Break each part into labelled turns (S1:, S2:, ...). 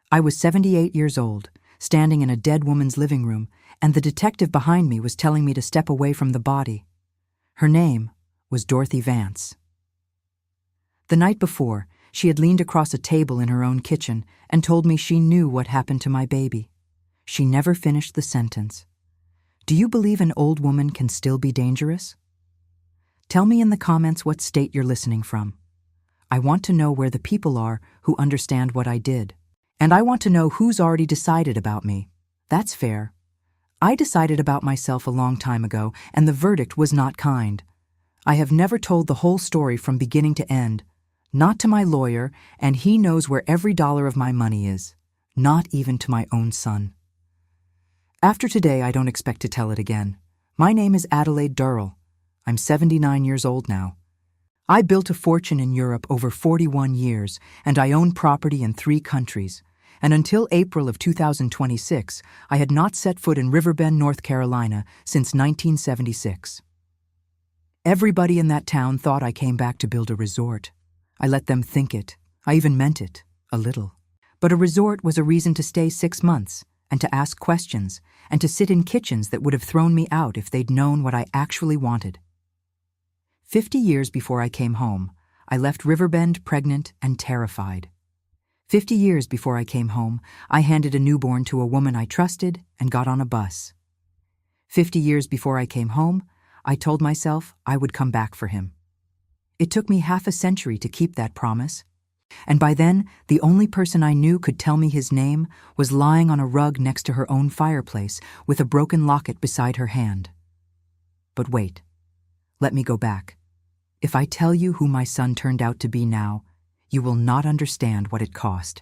S1: I was 78 years old, standing in a dead woman's living room, and the detective behind me was telling me to step away from the body. Her name was Dorothy Vance. The night before, she had leaned across a table in her own kitchen and told me she knew what happened to my baby. She never finished the sentence. Do you believe an old woman can still be dangerous? Tell me in the comments what state you're listening from. I want to know where the people are who understand what I did. And I want to know who's already decided about me. That's fair. I decided about myself a long time ago, and the verdict was not kind. I have never told the whole story from beginning to end. Not to my lawyer, and he knows where every dollar of my money is. Not even to my own son. After today, I don't expect to tell it again. My name is Adelaide Durrell. I'm 79 years old now. I built a fortune in Europe over 41 years, and I own property in 3 countries. And until April of 2026, I had not set foot in Riverbend, North Carolina since 1976. Everybody in that town thought I came back to build a resort. I let them think it. I even meant it, a little. But a resort was a reason to stay 6 months, and to ask questions, and to sit in kitchens that would have thrown me out if they'd known what I actually wanted. 50 years before I came home, I left Riverbend pregnant and terrified. 50 years before I came home, I handed a newborn to a woman I trusted and got on a bus. 50 years before I came home, I told myself I would come back for him. It took me half a century to keep that promise. And by then, the only person I knew could tell me his name was lying on a rug next to her own fireplace with a broken locket beside her hand. But wait, let me go back. If I tell you who my son turned out to be now, you will not understand what it cost.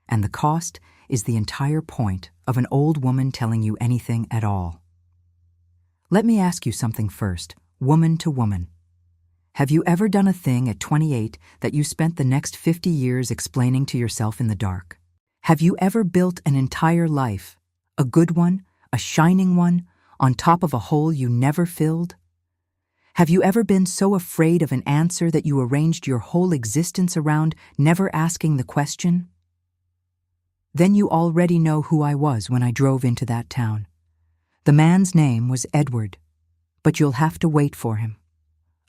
S1: And the cost is the entire point of an old woman telling you anything at all. Let me ask you something first, woman to woman. Have you ever done a thing at 28 that you spent the next 50 years explaining to yourself in the dark? Have you ever built an entire life, a good one, a shining one, on top of a hole you never filled? Have you ever been so afraid of an answer that you arranged your whole existence around never asking the question? Then you already know who I was when I drove into that town. The man's name was Edward, but you'll have to wait for him.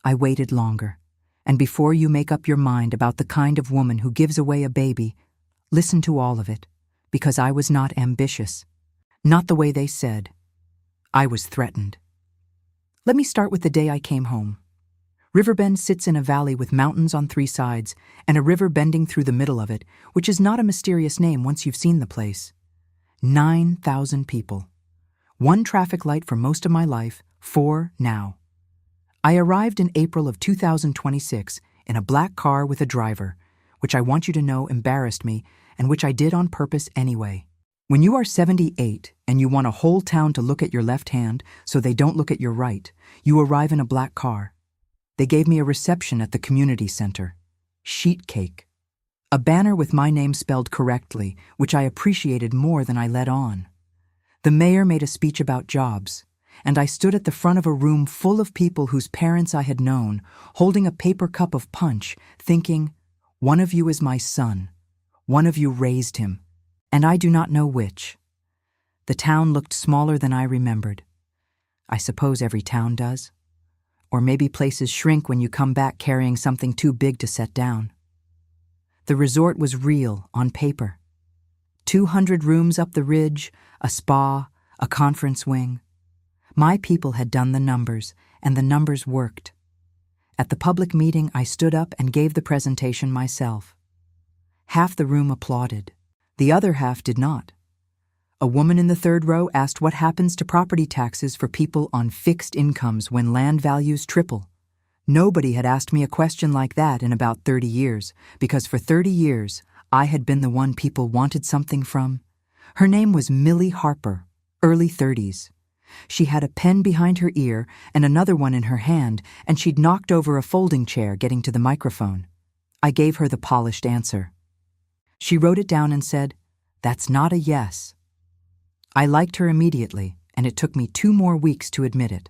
S1: I waited longer, and before you make up your mind about the kind of woman who gives away a baby, listen to all of it, because I was not ambitious. Not the way they said. I was threatened. Let me start with the day I came home. Riverbend sits in a valley with mountains on 3 sides and a river bending through the middle of it, which is not a mysterious name once you've seen the place. 9,000 people. 1 traffic light for most of my life, 4 now. I arrived in April of 2026 in a black car with a driver, which I want you to know embarrassed me and which I did on purpose anyway. When you are 78 and you want a whole town to look at your left hand so they don't look at your right, you arrive in a black car. They gave me a reception at the community center. Sheet cake. A banner with my name spelled correctly, which I appreciated more than I let on. The mayor made a speech about jobs, and I stood at the front of a room full of people whose parents I had known, holding a paper cup of punch, thinking, one of you is my son. One of you raised him. And I do not know which. The town looked smaller than I remembered. I suppose every town does. Or maybe places shrink when you come back carrying something too big to set down. The resort was real on paper. 200 rooms up the ridge, a spa, a conference wing. My people had done the numbers, and the numbers worked. At the public meeting, I stood up and gave the presentation myself. Half the room applauded. The other half did not. A woman in the 3rd row asked what happens to property taxes for people on fixed incomes when land values triple. Nobody had asked me a question like that in about 30 years, because for 30 years, I had been the one people wanted something from. Her name was Millie Harper, early 30s. She had a pen behind her ear and another one in her hand, and she'd knocked over a folding chair getting to the microphone. I gave her the polished answer. She wrote it down and said, "That's not a yes." I liked her immediately, and it took me 2 more weeks to admit it.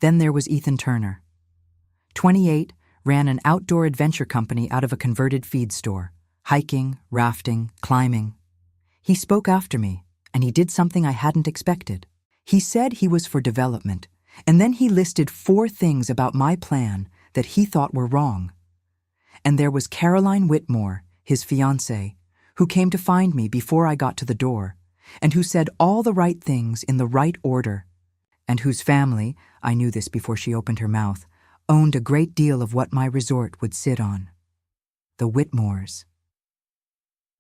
S1: Then there was Ethan Turner. 28, ran an outdoor adventure company out of a converted feed store. hiking, rafting, climbing. He spoke after me, and he did something I hadn't expected. He said he was for development, and then he listed 4 things about my plan that he thought were wrong. And there was Caroline Whitmore, his fiancée, who came to find me before I got to the door, and who said all the right things in the right order, and whose family, I knew this before she opened her mouth, owned a great deal of what my resort would sit on. The Whitmores.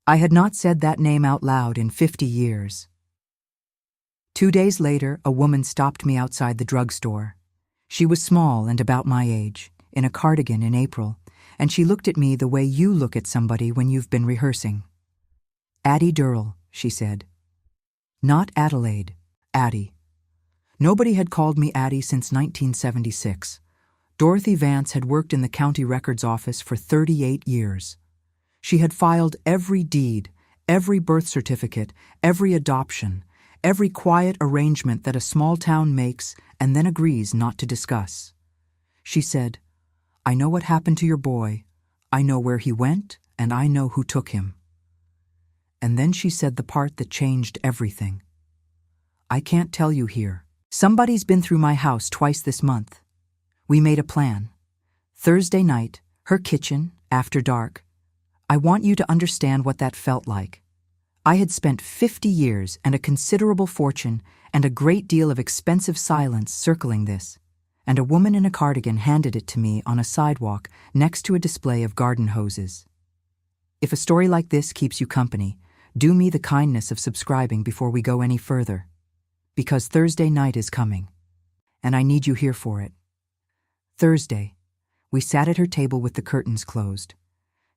S1: I had not said that name out loud in 50 years. 2 days later, a woman stopped me outside the drugstore. She was small and about my age, in a cardigan in April, and she looked at me the way you look at somebody when you've been rehearsing. "Addie Durrell," she said. Not Adelaide, Addie. Nobody had called me Addie since 1976. Dorothy Vance had worked in the county records office for 38 years. She had filed every deed, every birth certificate, every adoption, every quiet arrangement that a small town makes and then agrees not to discuss. She said, "I know what happened to your boy. I know where he went, and I know who took him." And then she said the part that changed everything. "I can't tell you here. Somebody's been through my house twice this month. We made a plan. Thursday night, her kitchen, after dark. I want you to understand what that felt like. I had spent 50 years and a considerable fortune and a great deal of expensive silence circling this, and a woman in a cardigan handed it to me on a sidewalk next to a display of garden hoses. If a story like this keeps you company, do me the kindness of subscribing before we go any further, because Thursday night is coming, and I need you here for it." Thursday, we sat at her table with the curtains closed.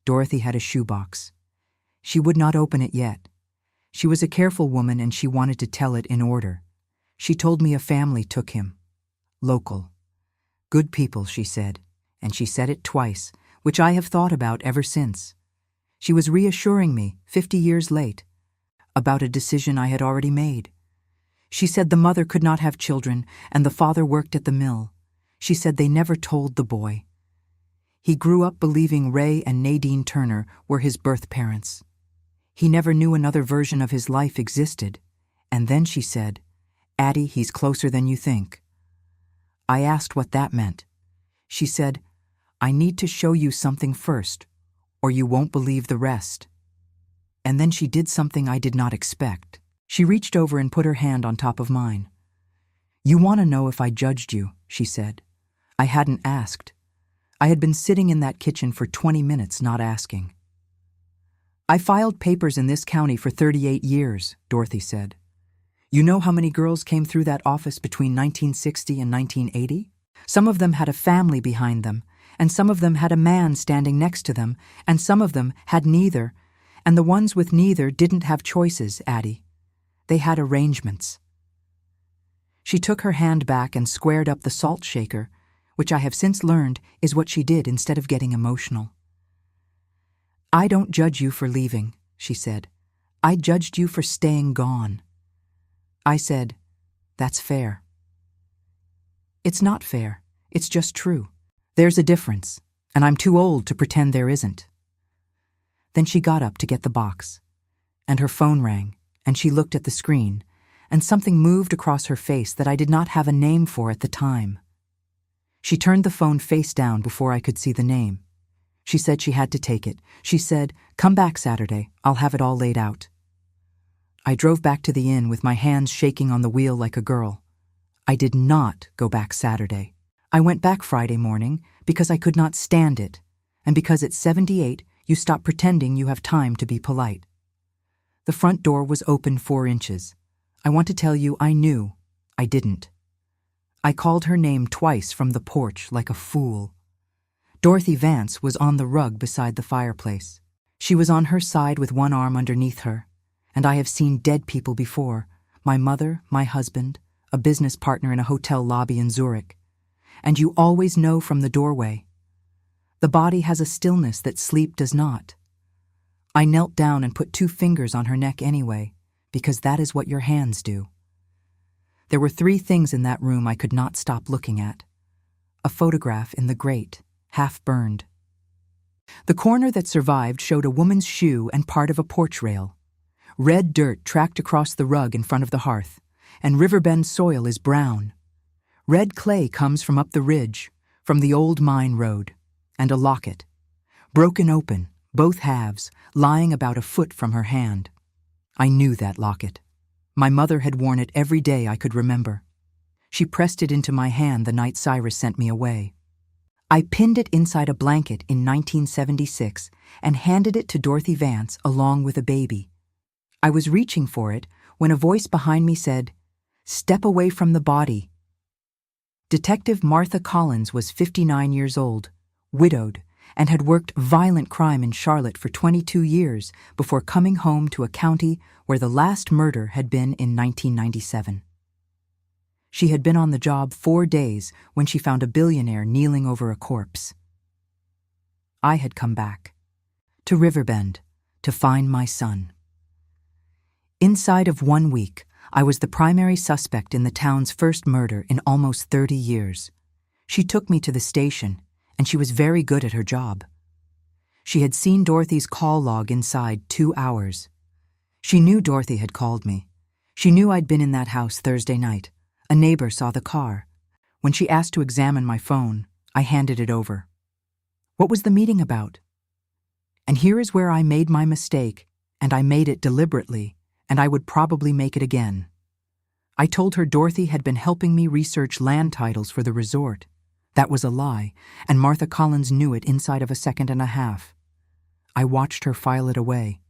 S1: Dorothy had a shoebox. She would not open it yet. She was a careful woman and she wanted to tell it in order. She told me a family took him. Local. Good people, she said, and she said it twice, which I have thought about ever since. She was reassuring me, 50 years late, about a decision I had already made. She said the mother could not have children and the father worked at the mill. She said they never told the boy. He grew up believing Ray and Nadine Turner were his birth parents. He never knew another version of his life existed. And then she said, "Addie, he's closer than you think." I asked what that meant. She said, "I need to show you something first, or you won't believe the rest." And then she did something I did not expect. She reached over and put her hand on top of mine. "You want to know if I judged you," she said. I hadn't asked. I had been sitting in that kitchen for 20 minutes not asking. "I filed papers in this county for 38 years, Dorothy said. You know how many girls came through that office between 1960 and 1980? Some of them had a family behind them, and some of them had a man standing next to them, and some of them had neither, and the ones with neither didn't have choices, Addie. They had arrangements." She took her hand back and squared up the salt shaker, which I have since learned is what she did instead of getting emotional. "I don't judge you for leaving," she said. "I judged you for staying gone." I said, "That's fair." "It's not fair. It's just true. There's a difference, and I'm too old to pretend there isn't." Then she got up to get the box, and her phone rang, and she looked at the screen, and something moved across her face that I did not have a name for at the time. She turned the phone face down before I could see the name. She said she had to take it. She said, "Come back Saturday. I'll have it all laid out." I drove back to the inn with my hands shaking on the wheel like a girl. I did not go back Saturday. I went back Friday morning because I could not stand it, and because at 78 you stop pretending you have time to be polite. The front door was open 4 inches. I want to tell you I knew. I didn't. I called her name twice from the porch like a fool. Dorothy Vance was on the rug beside the fireplace. She was on her side with one arm underneath her, and I have seen dead people before, my mother, my husband, a business partner in a hotel lobby in Zurich. And you always know from the doorway. The body has a stillness that sleep does not. I knelt down and put 2 fingers on her neck anyway, because that is what your hands do. There were 3 things in that room I could not stop looking at. A photograph in the grate, half burned. The corner that survived showed a woman's shoe and part of a porch rail. Red dirt tracked across the rug in front of the hearth, and Riverbend soil is brown. Red clay comes from up the ridge, from the old mine road, and a locket. Broken open, both halves, lying about a foot from her hand. I knew that locket. My mother had worn it every day I could remember. She pressed it into my hand the night Cyrus sent me away. I pinned it inside a blanket in 1976 and handed it to Dorothy Vance along with a baby. I was reaching for it when a voice behind me said, "Step away from the body." Detective Martha Collins was 59 years old, widowed, and had worked violent crime in Charlotte for 22 years before coming home to a county where the last murder had been in 1997. She had been on the job 4 days when she found a billionaire kneeling over a corpse. I had come back, to Riverbend, to find my son. Inside of 1 week, I was the primary suspect in the town's first murder in almost 30 years. She took me to the station, and she was very good at her job. She had seen Dorothy's call log inside 2 hours. She knew Dorothy had called me. She knew I'd been in that house Thursday night. A neighbor saw the car. When she asked to examine my phone, I handed it over. What was the meeting about? And here is where I made my mistake, and I made it deliberately, and I would probably make it again. I told her Dorothy had been helping me research land titles for the resort. That was a lie, and Martha Collins knew it inside of a second and a half. I watched her file it away.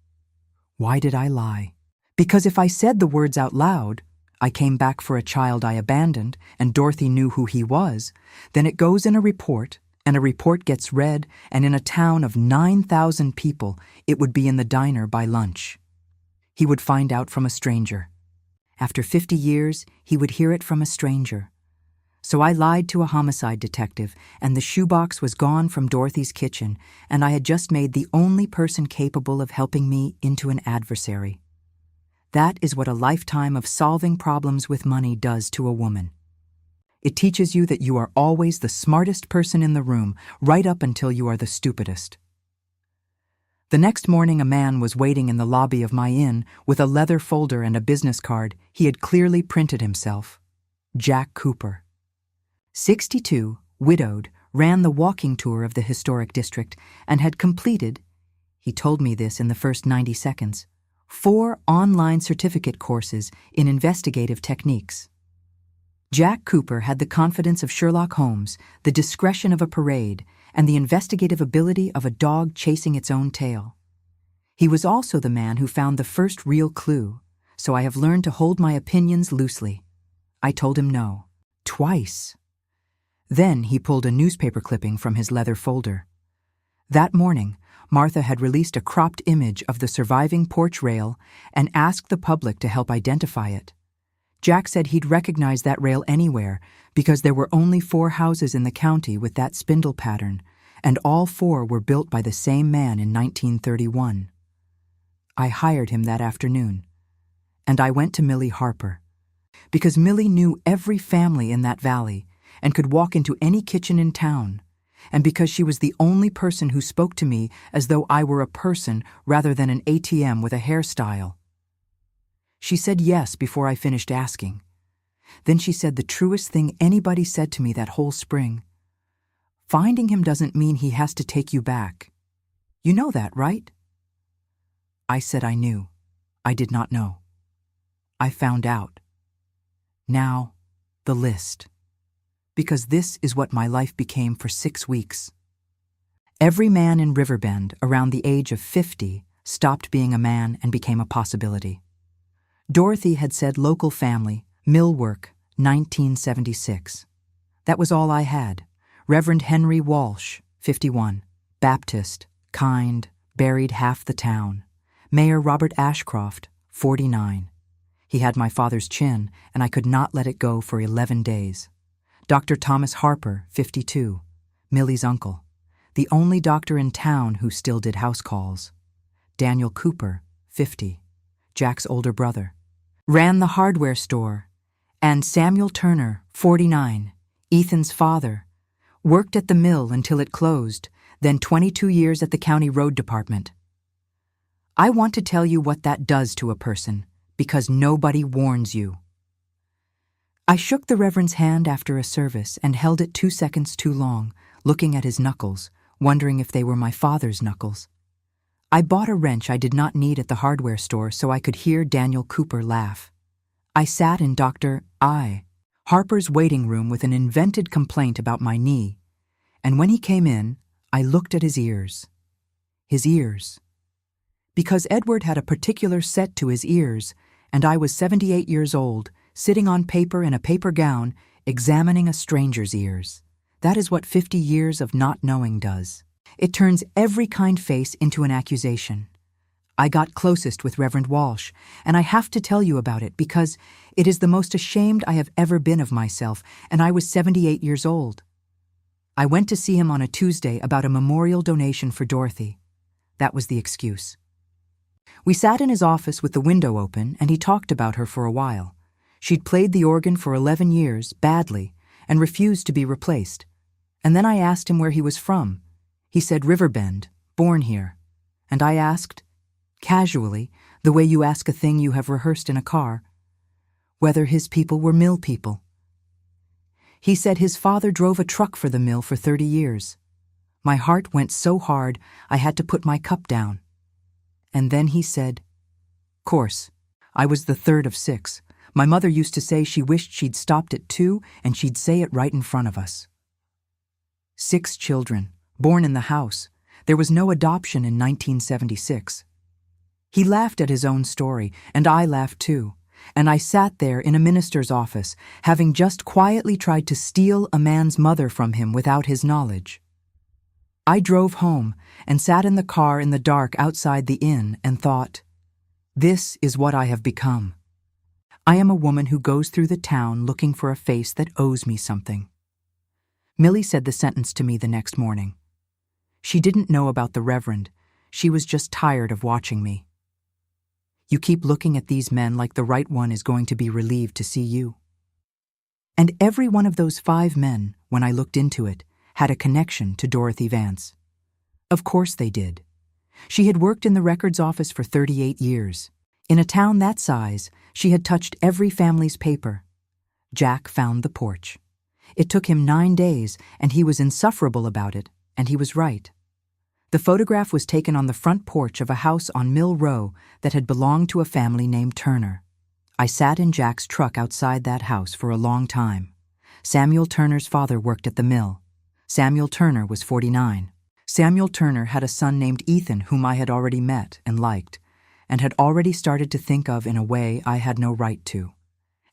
S1: Why did I lie? Because if I said the words out loud, "I came back for a child I abandoned, and Dorothy knew who he was," then it goes in a report, and a report gets read, and in a town of 9,000 people, it would be in the diner by lunch. He would find out from a stranger. After 50 years, he would hear it from a stranger. So I lied to a homicide detective, and the shoebox was gone from Dorothy's kitchen, and I had just made the only person capable of helping me into an adversary. That is what a lifetime of solving problems with money does to a woman. It teaches you that you are always the smartest person in the room, right up until you are the stupidest. The next morning, a man was waiting in the lobby of my inn with a leather folder and a business card he had clearly printed himself. Jack Cooper. 62, widowed, ran the walking tour of the historic district and had completed, he told me this in the first 90 seconds, 4 online certificate courses in investigative techniques. Jack Cooper had the confidence of Sherlock Holmes, the discretion of a parade, and the investigative ability of a dog chasing its own tail. He was also the man who found the first real clue, so I have learned to hold my opinions loosely. I told him no, twice. Then he pulled a newspaper clipping from his leather folder. That morning, Martha had released a cropped image of the surviving porch rail and asked the public to help identify it. Jack said he'd recognize that rail anywhere because there were only 4 houses in the county with that spindle pattern, and all 4 were built by the same man in 1931. I hired him that afternoon, and I went to Millie Harper, because Millie knew every family in that valley and could walk into any kitchen in town, and because she was the only person who spoke to me as though I were a person rather than an ATM with a hairstyle. She said yes before I finished asking. Then she said the truest thing anybody said to me that whole spring. "Finding him doesn't mean he has to take you back. You know that, right?" I said I knew. I did not know. I found out. Now, the list. Because this is what my life became for 6 weeks. Every man in Riverbend around the age of 50 stopped being a man and became a possibility. Dorothy had said local family, mill work, 1976. That was all I had. Reverend Henry Walsh, 51, Baptist, kind, buried half the town. Mayor Robert Ashcroft, 49. He had my father's chin, and I could not let it go for 11 days. Dr. Thomas Harper, 52, Millie's uncle, the only doctor in town who still did house calls. Daniel Cooper, 50, Jack's older brother, ran the hardware store. And Samuel Turner, 49, Ethan's father, worked at the mill until it closed, then 22 years at the county road department. I want to tell you what that does to a person, because nobody warns you. I shook the Reverend's hand after a service and held it 2 seconds too long, looking at his knuckles, wondering if they were my father's knuckles. I bought a wrench I did not need at the hardware store so I could hear Daniel Cooper laugh. I sat in Dr. I. Harper's waiting room with an invented complaint about my knee, and when he came in, I looked at his ears. His ears. Because Edward had a particular set to his ears, and I was 78 years old, sitting on paper in a paper gown, examining a stranger's ears. That is what 50 years of not knowing does. It turns every kind face into an accusation. I got closest with Reverend Walsh, and I have to tell you about it because it is the most ashamed I have ever been of myself, and I was 78 years old. I went to see him on a Tuesday about a memorial donation for Dorothy. That was the excuse. We sat in his office with the window open, and he talked about her for a while. She'd played the organ for 11 years, badly, and refused to be replaced. And then I asked him where he was from. He said Riverbend, born here. And I asked, casually, the way you ask a thing you have rehearsed in a car, whether his people were mill people. He said his father drove a truck for the mill for 30 years. My heart went so hard I had to put my cup down. And then he said, "Course, I was the third of 6. My mother used to say she wished she'd stopped at 2, and she'd say it right in front of us." 6 children, born in the house. There was no adoption in 1976. He laughed at his own story, and I laughed too. And I sat there in a minister's office, having just quietly tried to steal a man's mother from him without his knowledge. I drove home and sat in the car in the dark outside the inn and thought, this is what I have become. I am a woman who goes through the town looking for a face that owes me something. Millie said the sentence to me the next morning. She didn't know about the Reverend. She was just tired of watching me. You keep looking at these men like the right one is going to be relieved to see you. And every one of those 5 men, when I looked into it, had a connection to Dorothy Vance. Of course they did. She had worked in the records office for 38 years. In a town that size, she had touched every family's paper. Jack found the porch. It took him 9 days, and he was insufferable about it, and he was right. The photograph was taken on the front porch of a house on Mill Row that had belonged to a family named Turner. I sat in Jack's truck outside that house for a long time. Samuel Turner's father worked at the mill. Samuel Turner was 49. Samuel Turner had a son named Ethan whom I had already met and liked, and had already started to think of in a way I had no right to.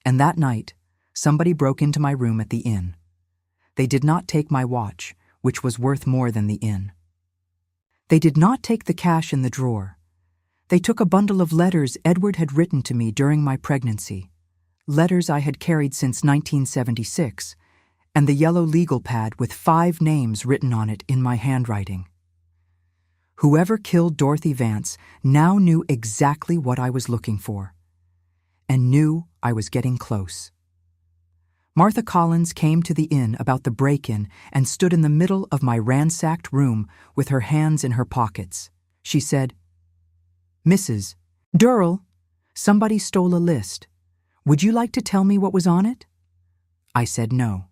S1: And that night, somebody broke into my room at the inn. They did not take my watch, which was worth more than the inn. They did not take the cash in the drawer. They took a bundle of letters Edward had written to me during my pregnancy, letters I had carried since 1976, and the yellow legal pad with 5 names written on it in my handwriting. Whoever killed Dorothy Vance now knew exactly what I was looking for, and knew I was getting close. Martha Collins came to the inn about the break-in and stood in the middle of my ransacked room with her hands in her pockets. She said, "Mrs. Durrell, somebody stole a list. Would you like to tell me what was on it?" I said no.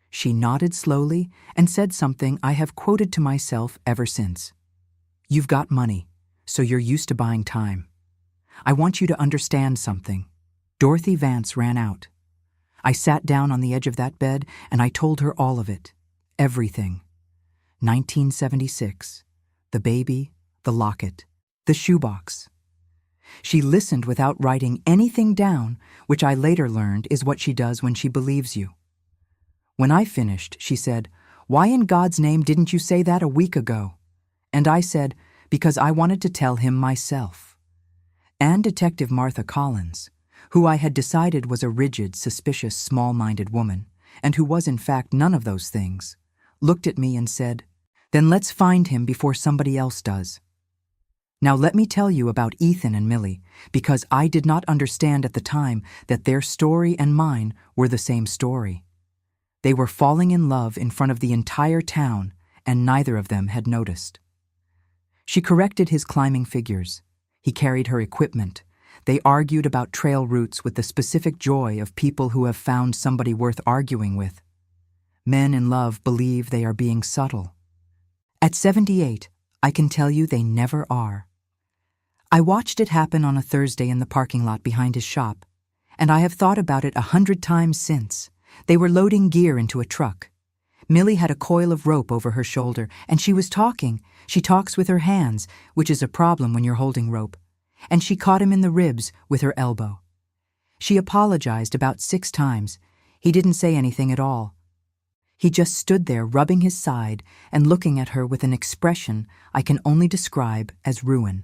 S1: She nodded slowly and said something I have quoted to myself ever since. "You've got money, so you're used to buying time. I want you to understand something. Dorothy Vance ran out. I sat down on the edge of that bed and I told her all of it. Everything. 1976. The baby, the locket, the shoebox. She listened without writing anything down, which I later learned is what she does when she believes you. When I finished, she said, "Why in God's name didn't you say that a week ago?" And I said, "Because I wanted to tell him myself." And Detective Martha Collins, who I had decided was a rigid, suspicious, small-minded woman, and who was in fact none of those things, looked at me and said, "Then let's find him before somebody else does." Now let me tell you about Ethan and Millie, because I did not understand at the time that their story and mine were the same story. They were falling in love in front of the entire town, and neither of them had noticed. She corrected his climbing figures. He carried her equipment. They argued about trail routes with the specific joy of people who have found somebody worth arguing with. Men in love believe they are being subtle. At 78, I can tell you they never are. I watched it happen on a Thursday in the parking lot behind his shop, and I have thought about it 100 times since. They were loading gear into a truck. Millie had a coil of rope over her shoulder, and she was talking. She talks with her hands, which is a problem when you're holding rope, and she caught him in the ribs with her elbow. She apologized about 6 times. He didn't say anything at all. He just stood there rubbing his side and looking at her with an expression I can only describe as ruin.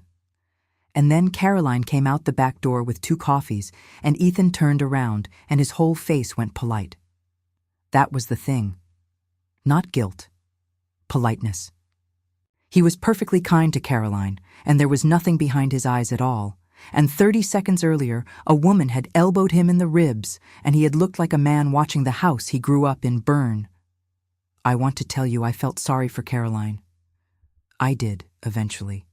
S1: And then Caroline came out the back door with 2 coffees, and Ethan turned around and his whole face went polite. That was the thing. Not guilt. Politeness. He was perfectly kind to Caroline, and there was nothing behind his eyes at all. And 30 seconds earlier, a woman had elbowed him in the ribs, and he had looked like a man watching the house he grew up in burn. I want to tell you I felt sorry for Caroline. I did, eventually.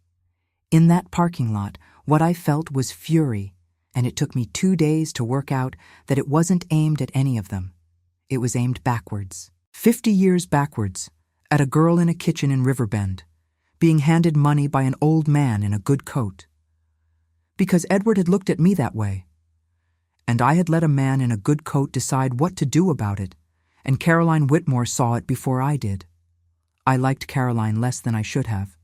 S1: In that parking lot, what I felt was fury, and it took me 2 days to work out that it wasn't aimed at any of them. It was aimed backwards. 50 years backwards, at a girl in a kitchen in Riverbend, being handed money by an old man in a good coat. Because Edward had looked at me that way. And I had let a man in a good coat decide what to do about it, and Caroline Whitmore saw it before I did. I liked Caroline less than I should have.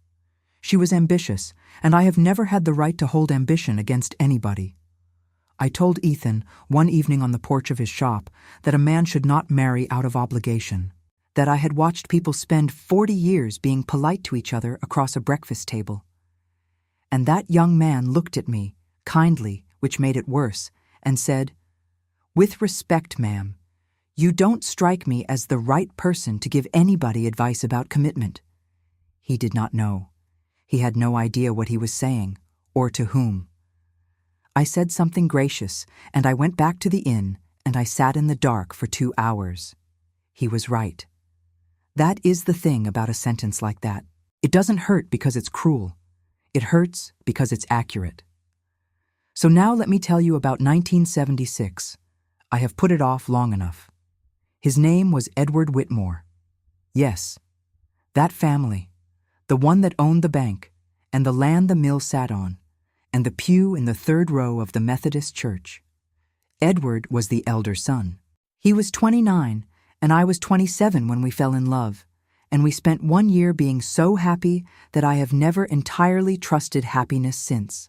S1: She was ambitious, and I have never had the right to hold ambition against anybody. I told Ethan one evening on the porch of his shop that a man should not marry out of obligation, that I had watched people spend 40 years being polite to each other across a breakfast table. And that young man looked at me, kindly, which made it worse, and said, "With respect, ma'am, you don't strike me as the right person to give anybody advice about commitment." He did not know. He had no idea what he was saying, or to whom. I said something gracious, and I went back to the inn, and I sat in the dark for 2 hours. He was right. That is the thing about a sentence like that. It doesn't hurt because it's cruel. It hurts because it's accurate. So now let me tell you about 1976. I have put it off long enough. His name was Edward Whitmore. Yes, that family, the one that owned the bank, and the land the mill sat on, and the pew in the 3rd row of the Methodist church. Edward was the elder son. He was 29, and I was 27 when we fell in love, and we spent 1 year being so happy that I have never entirely trusted happiness since.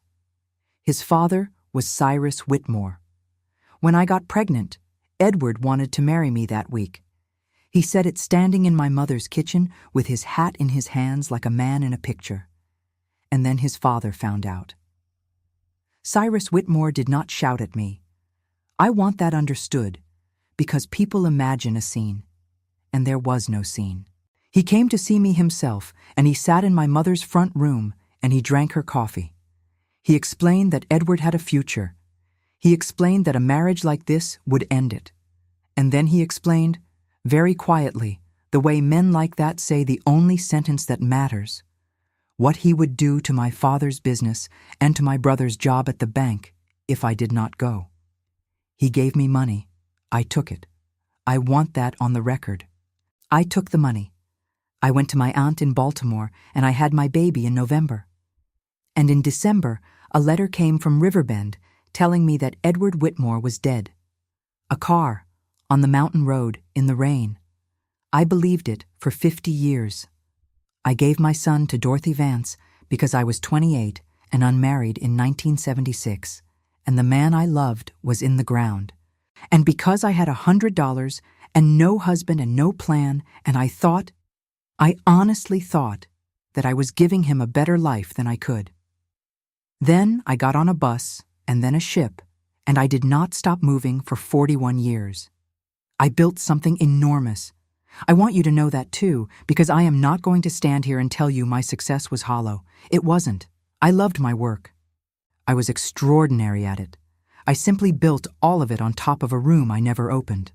S1: His father was Cyrus Whitmore. When I got pregnant, Edward wanted to marry me that week. He said it standing in my mother's kitchen with his hat in his hands like a man in a picture. And then his father found out. Cyrus Whitmore did not shout at me. I want that understood, because people imagine a scene, and there was no scene. He came to see me himself, and he sat in my mother's front room, and he drank her coffee. He explained that Edward had a future. He explained that a marriage like this would end it. And then he explained, very quietly, the way men like that say the only sentence that matters, what he would do to my father's business and to my brother's job at the bank if I did not go. He gave me money. I took it. I want that on the record. I took the money. I went to my aunt in Baltimore, and I had my baby in November. And in December, a letter came from Riverbend telling me that Edward Whitmore was dead. A car, on the mountain road, in the rain. I believed it for 50 years. I gave my son to Dorothy Vance because I was 28 and unmarried in 1976, and the man I loved was in the ground. And because I had $100 and no husband and no plan, and I honestly thought that I was giving him a better life than I could. Then I got on a bus and then a ship, and I did not stop moving for 41 years. I built something enormous. I want you to know that too, because I am not going to stand here and tell you my success was hollow. It wasn't. I loved my work. I was extraordinary at it. I simply built all of it on top of a room I never opened.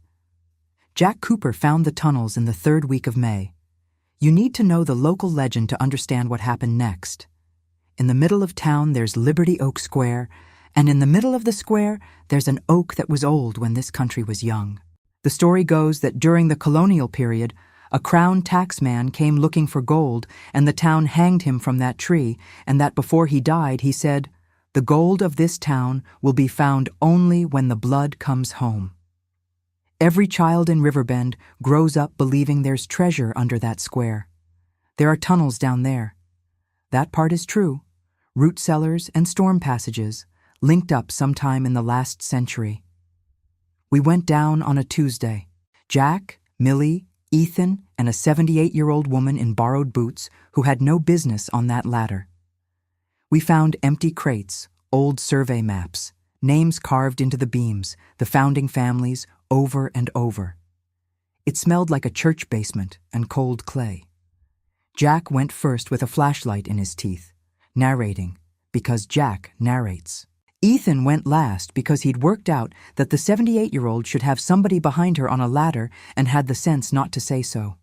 S1: Jack Cooper found the tunnels in the 3rd week of May. You need to know the local legend to understand what happened next. In the middle of town, there's Liberty Oak Square, and in the middle of the square, there's an oak that was old when this country was young. The story goes that during the colonial period, a crown taxman came looking for gold, and the town hanged him from that tree, and that before he died, he said, "The gold of this town will be found only when the blood comes home." Every child in Riverbend grows up believing there's treasure under that square. There are tunnels down there. That part is true. Root cellars and storm passages, linked up sometime in the last century. We went down on a Tuesday. Jack, Millie, Ethan, and a 78-year-old woman in borrowed boots who had no business on that ladder. We found empty crates, old survey maps, names carved into the beams, the founding families, over and over. It smelled like a church basement and cold clay. Jack went first with a flashlight in his teeth, narrating, because Jack narrates. Ethan went last because he'd worked out that the 78-year-old should have somebody behind her on a ladder and had the sense not to say so.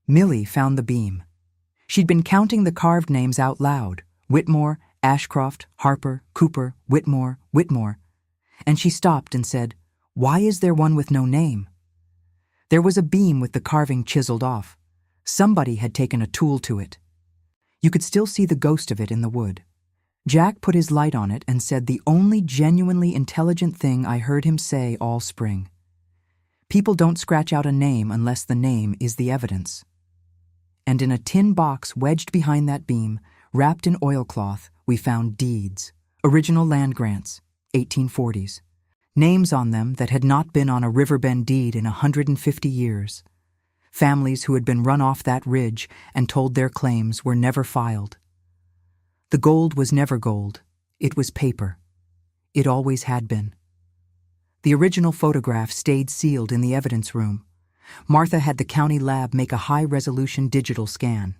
S1: Millie found the beam. She'd been counting the carved names out loud: Whitmore, Ashcroft, Harper, Cooper, Whitmore, Whitmore. And she stopped and said, "Why is there one with no name?" There was a beam with the carving chiseled off. Somebody had taken a tool to it. You could still see the ghost of it in the wood. Jack put his light on it and said the only genuinely intelligent thing I heard him say all spring. People don't scratch out a name unless the name is the evidence. And in a tin box wedged behind that beam, wrapped in oilcloth, we found deeds, original land grants, 1840s. Names on them that had not been on a Riverbend deed in 150 years. Families who had been run off that ridge and told their claims were never filed. The gold was never gold. It was paper. It always had been. The original photograph stayed sealed in the evidence room. Martha had the county lab make a high-resolution digital scan.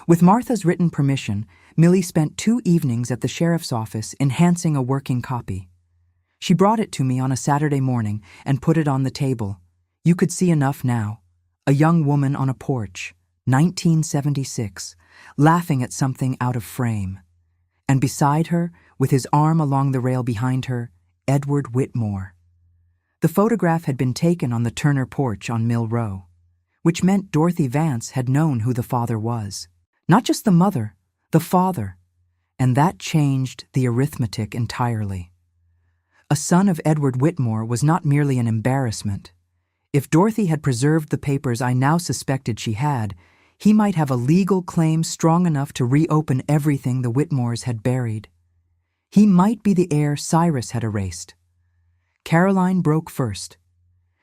S1: With Martha's written permission, Millie spent 2 evenings at the sheriff's office enhancing a working copy. She brought it to me on a Saturday morning and put it on the table. You could see enough now. A young woman on a porch, 1976, laughing at something out of frame. And beside her, with his arm along the rail behind her, Edward Whitmore. The photograph had been taken on the Turner porch on Mill Row, which meant Dorothy Vance had known who the father was. Not just the mother, the father. And that changed the arithmetic entirely. A son of Edward Whitmore was not merely an embarrassment. If Dorothy had preserved the papers I now suspected she had, he might have a legal claim strong enough to reopen everything the Whitmores had buried. He might be the heir Cyrus had erased. Caroline broke first.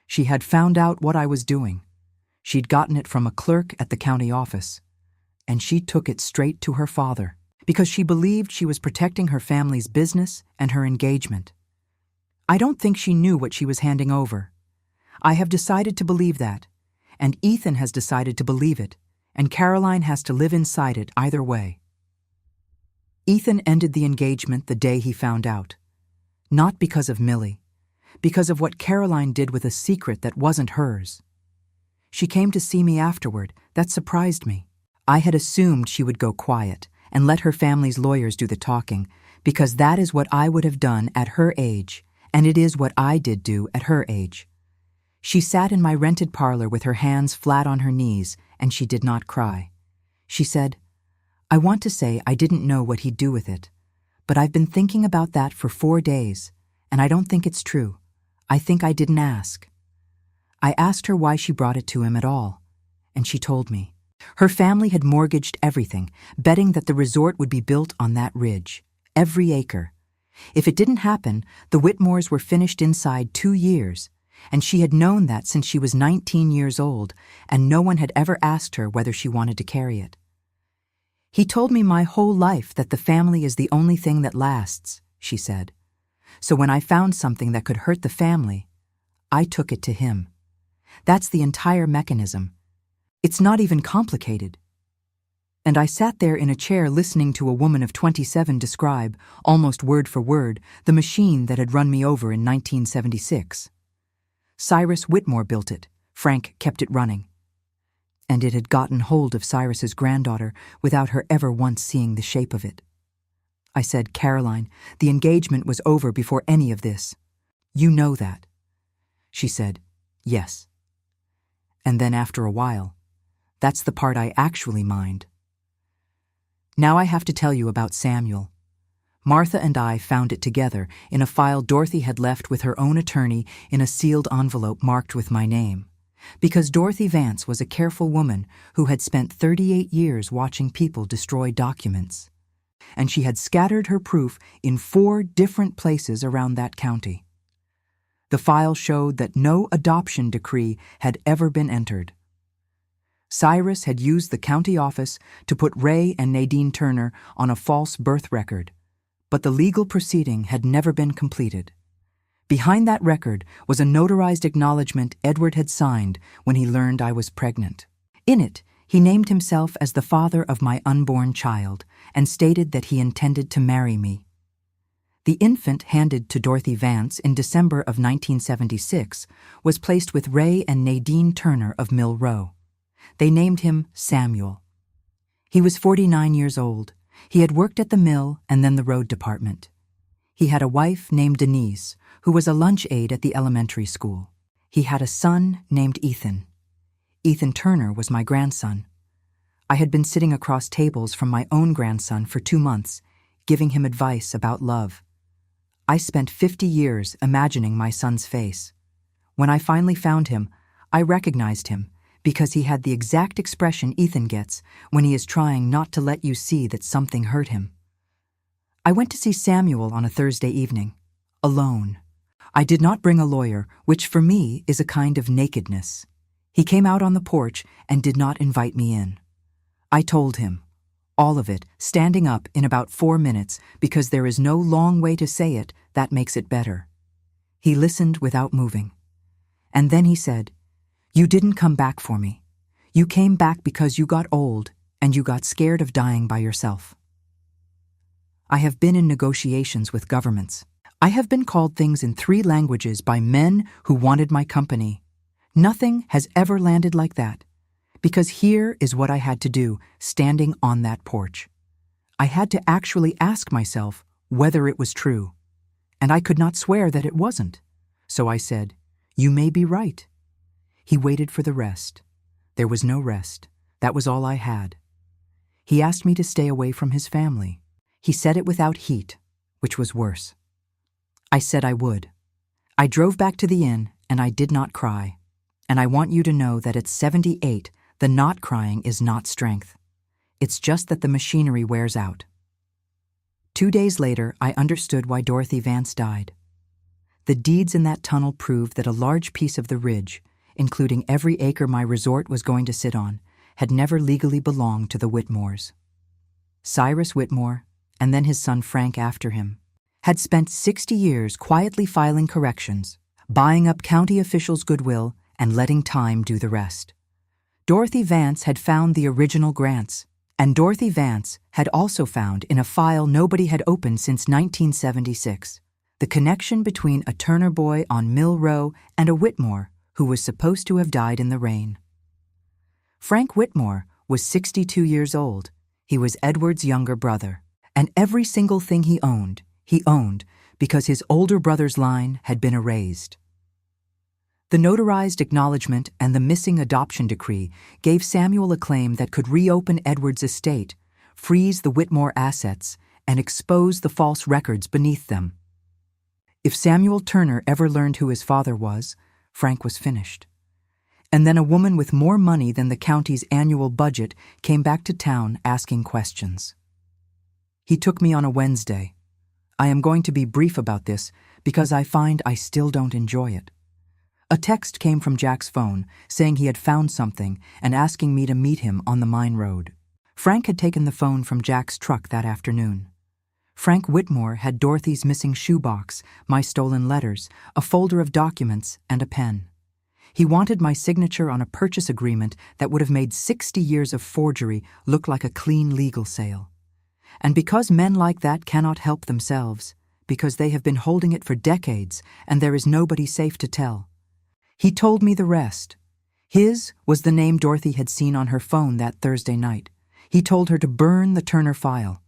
S1: She had found out what I was doing. She'd gotten it from a clerk at the county office. And she took it straight to her father, because she believed she was protecting her family's business and her engagement. I don't think she knew what she was handing over. I have decided to believe that, and Ethan has decided to believe it, and Caroline has to live inside it either way. Ethan ended the engagement the day he found out. Not because of Millie, because of what Caroline did with a secret that wasn't hers. She came to see me afterward. That surprised me. I had assumed she would go quiet and let her family's lawyers do the talking, because that is what I would have done at her age, and it is what I did do at her age. She sat in my rented parlor with her hands flat on her knees, and she did not cry. She said, "I want to say I didn't know what he'd do with it, but I've been thinking about that for 4 days, and I don't think it's true. I think I didn't ask." I asked her why she brought it to him at all, and she told me. Her family had mortgaged everything, betting that the resort would be built on that ridge, every acre. If it didn't happen, the Whitmores were finished inside 2 years, and she had known that since she was 19 years old, and no one had ever asked her whether she wanted to carry it. He told me my whole life that the family is the only thing that lasts, she said. So when I found something that could hurt the family, I took it to him. That's the entire mechanism. It's not even complicated. And I sat there in a chair listening to a woman of 27 describe, almost word for word, the machine that had run me over in 1976. Cyrus Whitmore built it. Frank kept it running. and it had gotten hold of Cyrus's granddaughter without her ever once seeing the shape of it. I said, "Caroline, the engagement was over before any of this. You know that." She said, "Yes." And then after a while, "That's the part I actually mind." Now I have to tell you about Samuel. Martha and I found it together in a file Dorothy had left with her own attorney in a sealed envelope marked with my name, because Dorothy Vance was a careful woman who had spent 38 years watching people destroy documents, and she had scattered her proof in 4 different places around that county. The file showed that no adoption decree had ever been entered. Cyrus had used the county office to put Ray and Nadine Turner on a false birth record, but the legal proceeding had never been completed. Behind that record was a notarized acknowledgement Edward had signed when he learned I was pregnant. In it, he named himself as the father of my unborn child and stated that he intended to marry me. The infant handed to Dorothy Vance in December of 1976 was placed with Ray and Nadine Turner of Mill Row. They named him Samuel. He was 49 years old. He had worked at the mill and then the road department. He had a wife named Denise, who was a lunch aide at the elementary school. He had a son named Ethan. Ethan Turner was my grandson. I had been sitting across tables from my own grandson for 2 months, giving him advice about love. I spent 50 years imagining my son's face. When I finally found him, I recognized him because he had the exact expression Ethan gets when he is trying not to let you see that something hurt him. I went to see Samuel on a Thursday evening, alone. I did not bring a lawyer, which for me is a kind of nakedness. He came out on the porch and did not invite me in. I told him, all of it, standing up in about 4 minutes, because there is no long way to say it that makes it better. He listened without moving. And then he said, "You didn't come back for me. You came back because you got old and you got scared of dying by yourself." I have been in negotiations with governments. I have been called things in 3 languages by men who wanted my company. Nothing has ever landed like that, because here is what I had to do standing on that porch. I had to actually ask myself whether it was true, and I could not swear that it wasn't. So I said, "You may be right." He waited for the rest. There was no rest. That was all I had. He asked me to stay away from his family. He said it without heat, which was worse. I said I would. I drove back to the inn, and I did not cry. And I want you to know that at 78, the not crying is not strength. It's just that the machinery wears out. 2 days later, I understood why Dorothy Vance died. The deeds in that tunnel proved that a large piece of the ridge, including every acre my resort was going to sit on, had never legally belonged to the Whitmores. Cyrus Whitmore, and then his son Frank after him, had spent 60 years quietly filing corrections, buying up county officials' goodwill, and letting time do the rest. Dorothy Vance had found the original grants, and Dorothy Vance had also found in a file nobody had opened since 1976 the connection between a Turner boy on Mill Row and a Whitmore who was supposed to have died in the rain. Frank Whitmore was 62 years old. He was Edward's younger brother, and every single thing he owned because his older brother's line had been erased. The notarized acknowledgement and the missing adoption decree gave Samuel a claim that could reopen Edward's estate, freeze the Whitmore assets, and expose the false records beneath them. If Samuel Turner ever learned who his father was, Frank was finished. And then a woman with more money than the county's annual budget came back to town asking questions. He took me on a Wednesday. I am going to be brief about this because I find I still don't enjoy it. A text came from Jack's phone saying he had found something and asking me to meet him on the Mine Road. Frank had taken the phone from Jack's truck that afternoon. Frank Whitmore had Dorothy's missing shoebox, my stolen letters, a folder of documents, and a pen. He wanted my signature on a purchase agreement that would have made 60 years of forgery look like a clean legal sale. And because men like that cannot help themselves, because they have been holding it for decades and there is nobody safe to tell, he told me the rest. His was the name Dorothy had seen on her phone that Thursday night. He told her to burn the Turner file.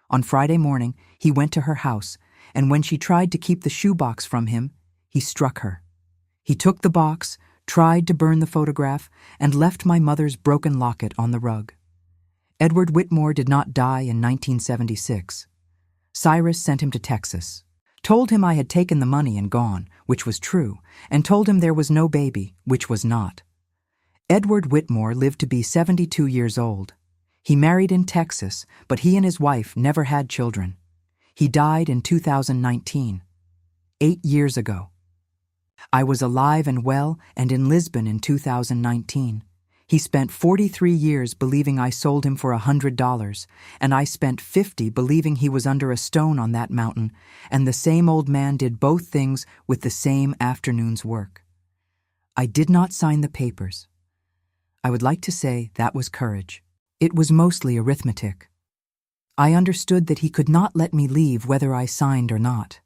S1: On Friday morning, he went to her house, and when she tried to keep the shoebox from him, he struck her. He took the box, tried to burn the photograph, and left my mother's broken locket on the rug. Edward Whitmore did not die in 1976. Cyrus sent him to Texas, told him I had taken the money and gone, which was true, and told him there was no baby, which was not. Edward Whitmore lived to be 72 years old. He married in Texas, but he and his wife never had children. He died in 2019, 8 years ago. I was alive and well and in Lisbon in 2019. He spent 43 years believing I sold him for $100, and I spent 50 believing he was under a stone on that mountain, and the same old man did both things with the same afternoon's work. I did not sign the papers. I would like to say that was courage. It was mostly arithmetic. I understood that he could not let me leave whether I signed or not.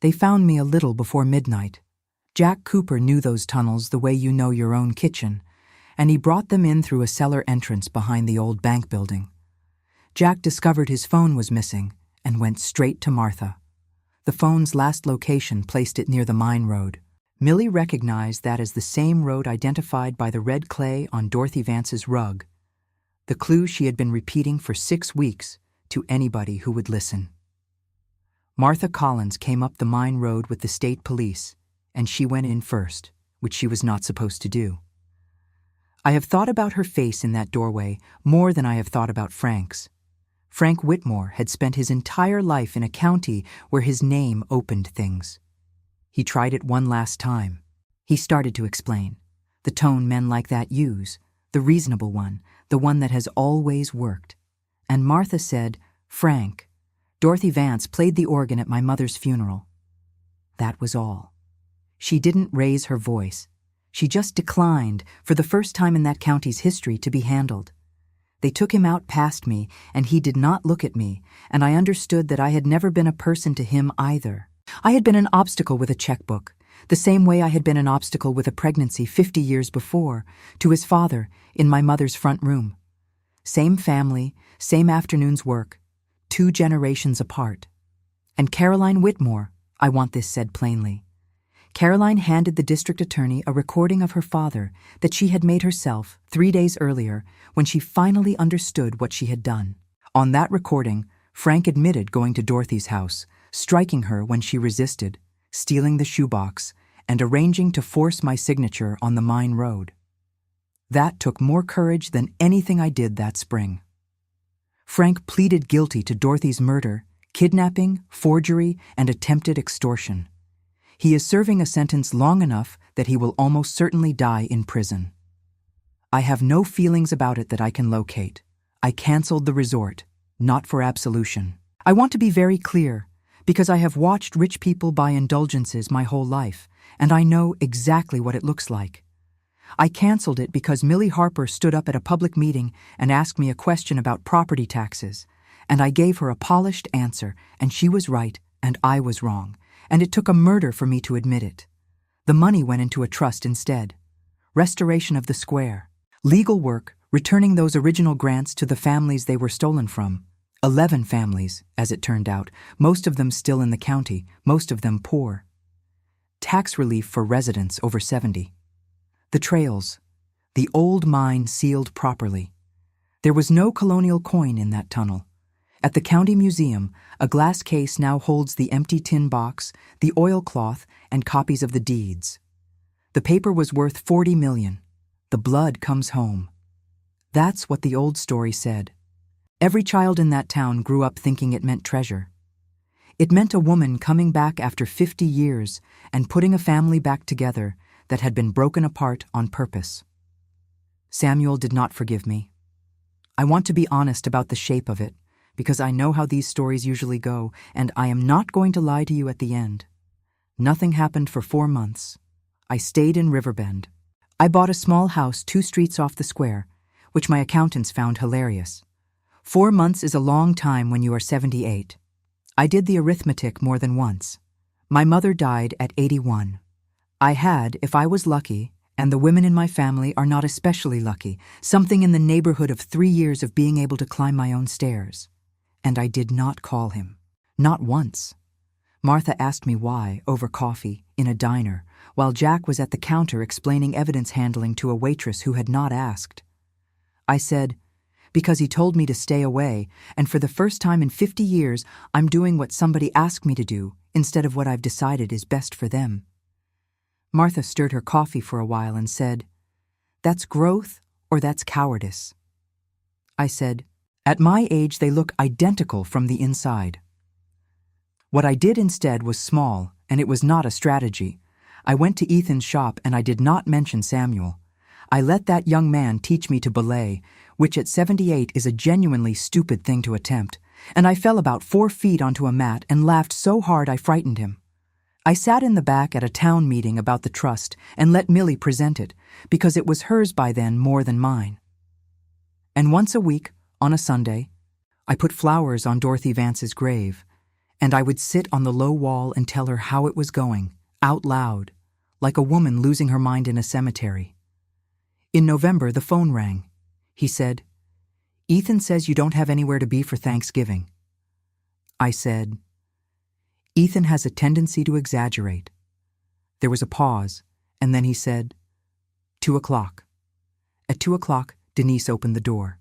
S1: They found me a little before midnight. Jack Cooper knew those tunnels the way you know your own kitchen, and he brought them in through a cellar entrance behind the old bank building. Jack discovered his phone was missing and went straight to Martha. The phone's last location placed it near the mine road. Millie recognized that as the same road identified by the red clay on Dorothy Vance's rug, the clue she had been repeating for 6 weeks to anybody who would listen. Martha Collins came up the mine road with the state police, and she went in first, which she was not supposed to do. I have thought about her face in that doorway more than I have thought about Frank's. Frank Whitmore had spent his entire life in a county where his name opened things. He tried it one last time. He started to explain. The tone men like that use, the reasonable one, the one that has always worked. And Martha said, "Frank, Dorothy Vance played the organ at my mother's funeral." That was all. She didn't raise her voice. She just declined, for the first time in that county's history, to be handled. They took him out past me, and he did not look at me, and I understood that I had never been a person to him either. I had been an obstacle with a checkbook, the same way I had been an obstacle with a pregnancy 50 years before, to his father in my mother's front room. Same family, same afternoon's work, 2 generations apart. And Caroline Whitmore, I want this said plainly. Caroline handed the district attorney a recording of her father that she had made herself 3 days earlier when she finally understood what she had done. On that recording, Frank admitted going to Dorothy's house, striking her when she resisted, stealing the shoebox, and arranging to force my signature on the mine road. That took more courage than anything I did that spring. Frank pleaded guilty to Dorothy's murder, kidnapping, forgery, and attempted extortion. He is serving a sentence long enough that he will almost certainly die in prison. I have no feelings about it that I can locate. I canceled the resort, not for absolution. I want to be very clear, because I have watched rich people buy indulgences my whole life, and I know exactly what it looks like. I canceled it because Millie Harper stood up at a public meeting and asked me a question about property taxes, and I gave her a polished answer, and she was right, and I was wrong, and it took a murder for me to admit it. The money went into a trust instead. Restoration of the square. Legal work, returning those original grants to the families they were stolen from. 11 families, as it turned out, most of them still in the county, most of them poor. Tax relief for residents over 70. The trails. The old mine sealed properly. There was no colonial coin in that tunnel. At the county museum, a glass case now holds the empty tin box, the oilcloth, and copies of the deeds. The paper was worth $40 million. The blood comes home. That's what the old story said. Every child in that town grew up thinking it meant treasure. It meant a woman coming back after 50 years and putting a family back together that had been broken apart on purpose. Samuel did not forgive me. I want to be honest about the shape of it, because I know how these stories usually go, and I am not going to lie to you at the end. Nothing happened for 4 months. I stayed in Riverbend. I bought a small house 2 streets off the square, which my accountants found hilarious. 4 months is a long time when you are 78. I did the arithmetic more than once. My mother died at 81. I had, if I was lucky, And the women in my family are not especially lucky, something in the neighborhood of 3 years of being able to climb my own stairs. And I did not call him. Not once. Martha asked me why, over coffee, in a diner, while Jack was at the counter explaining evidence handling to a waitress who had not asked. I said, because he told me to stay away, and for the first time in 50 years, I'm doing what somebody asked me to do, instead of what I've decided is best for them. Martha stirred her coffee for a while and said, "That's growth or that's cowardice." I said, "At my age, they look identical from the inside." What I did instead was small, and it was not a strategy. I went to Ethan's shop and I did not mention Samuel. I let that young man teach me to belay, which at 78 is a genuinely stupid thing to attempt, and I fell about 4 feet onto a mat and laughed so hard I frightened him. I sat in the back at a town meeting about the trust and let Millie present it, because it was hers by then more than mine. And once a week, on a Sunday, I put flowers on Dorothy Vance's grave, and I would sit on the low wall and tell her how it was going, out loud, like a woman losing her mind in a cemetery. In November, the phone rang. He said, "Ethan says you don't have anywhere to be for Thanksgiving." I said, "Ethan has a tendency to exaggerate." There was a pause, and then he said, 2:00. At 2:00, Denise opened the door.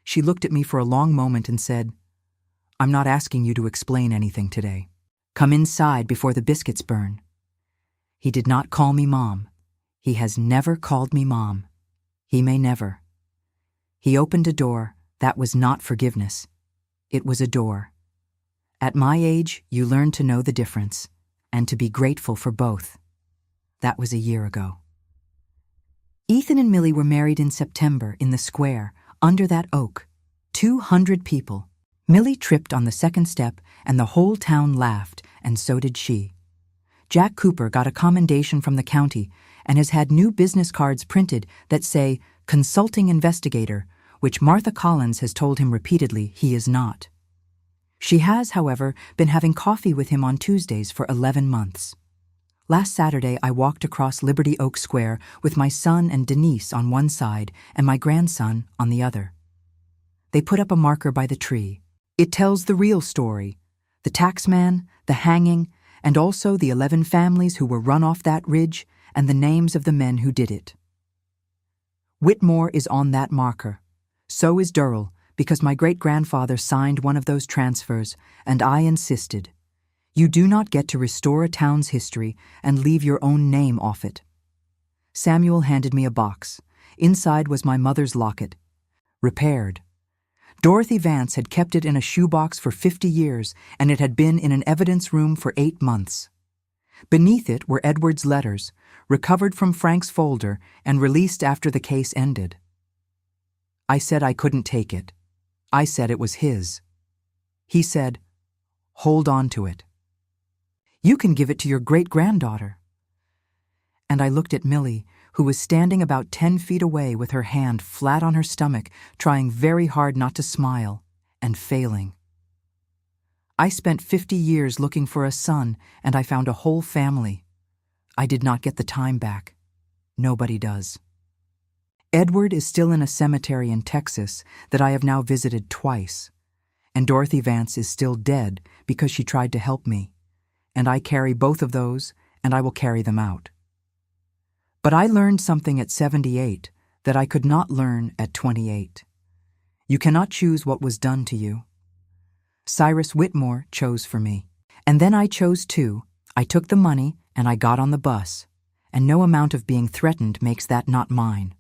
S1: She looked at me for a long moment and said, "I'm not asking you to explain anything today. Come inside before the biscuits burn." He did not call me Mom. He has never called me Mom. He may never. He opened a door that was not forgiveness. It was a door. At my age, you learn to know the difference, and to be grateful for both. That was a year ago. Ethan and Millie were married in September in the square, under that oak. 200 people. Millie tripped on the second step, and the whole town laughed, and so did she. Jack Cooper got a commendation from the county and has had new business cards printed that say, "Consulting Investigator," which Martha Collins has told him repeatedly he is not. She has, however, been having coffee with him on Tuesdays for 11 months. Last Saturday, I walked across Liberty Oak Square with my son and Denise on one side and my grandson on the other. They put up a marker by the tree. It tells the real story, the taxman, the hanging, and also the 11 families who were run off that ridge and the names of the men who did it. Whitmore is on that marker. So is Durrell, because my great-grandfather signed one of those transfers, and I insisted. You do not get to restore a town's history and leave your own name off it. Samuel handed me a box. Inside was my mother's locket. Repaired. Dorothy Vance had kept it in a shoebox for 50 years, and it had been in an evidence room for 8 months. Beneath it were Edward's letters, recovered from Frank's folder and released after the case ended. I said I couldn't take it. I said it was his. He said, "Hold on to it. You can give it to your great-granddaughter." And I looked at Millie, who was standing about 10 feet away with her hand flat on her stomach, trying very hard not to smile, and failing. I spent 50 years looking for a son, and I found a whole family. I did not get the time back. Nobody does. Edward is still in a cemetery in Texas that I have now visited twice, and Dorothy Vance is still dead because she tried to help me, and I carry both of those, and I will carry them out. But I learned something at 78 that I could not learn at 28. You cannot choose what was done to you. Cyrus Whitmore chose for me, and then I chose too. I took the money and I got on the bus, and no amount of being threatened makes that not mine.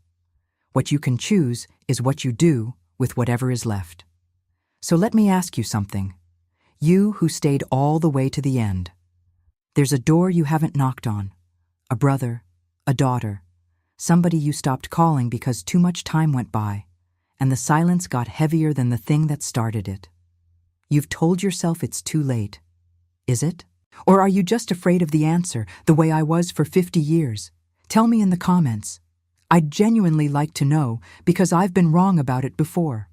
S1: What you can choose is what you do with whatever is left. So let me ask you something. You who stayed all the way to the end. There's a door you haven't knocked on, a brother, a daughter, somebody you stopped calling because too much time went by, and the silence got heavier than the thing that started it. You've told yourself it's too late. Is it? Or are you just afraid of the answer, the way I was for 50 years? Tell me in the comments. I'd genuinely like to know, because I've been wrong about it before.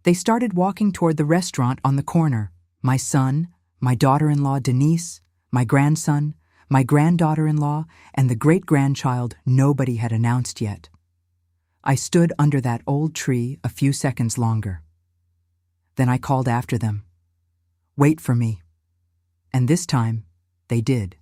S1: They started walking toward the restaurant on the corner. My son, my daughter-in-law Denise, my grandson, my granddaughter-in-law, and the great-grandchild nobody had announced yet. I stood under that old tree a few seconds longer. Then I called after them, "Wait for me." And this time, they did.